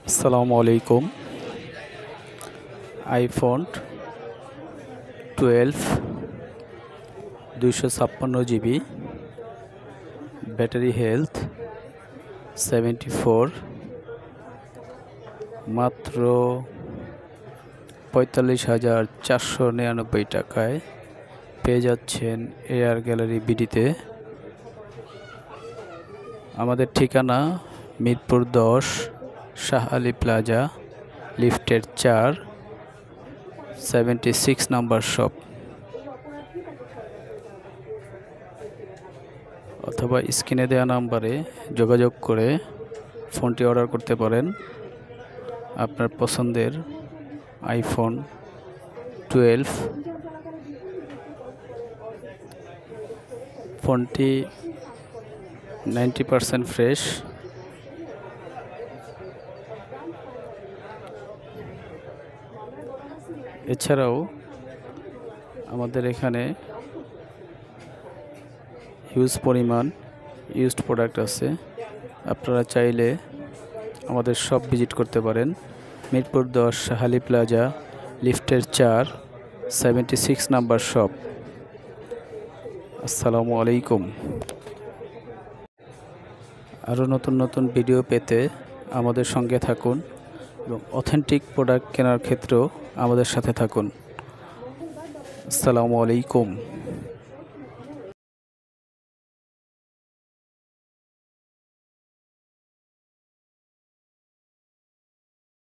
আসসালামু আলাইকুম। IPhone 12 256 GB, battery health 74, মাত্র ৪৫,৪৯৯ টাকায় পেয়ে যাচ্ছেন এআর গ্যালারি বিডিতে। আমাদের ঠিকানা মিরপুর 10, শাহ আলী প্লাজা, লিফটের 4, 76 নাম্বার শপ, অথবা স্ক্রিনে দেওয়া নাম্বারে যোগাযোগ করে ফোনটি অর্ডার করতে পারেন। আপনার পছন্দের আইফোন 12 ফোনটি 90% ফ্রেশ। এছাড়াও আমাদের এখানে হিউজ পরিমাণ ইউজড প্রোডাক্ট আছে। আপনারা চাইলে আমাদের শপ ভিজিট করতে পারেন। মিরপুর 10, শাহ আলী প্লাজা, লিফটের 4, 76 নাম্বার শপ। আসসালামু আলাইকুম। আরও নতুন নতুন ভিডিও পেতে আমাদের সঙ্গে থাকুন এবং অথেন্টিক প্রোডাক্ট কেনার ক্ষেত্রেও আমাদের সাথে থাকুন। আসসালামু আলাইকুম।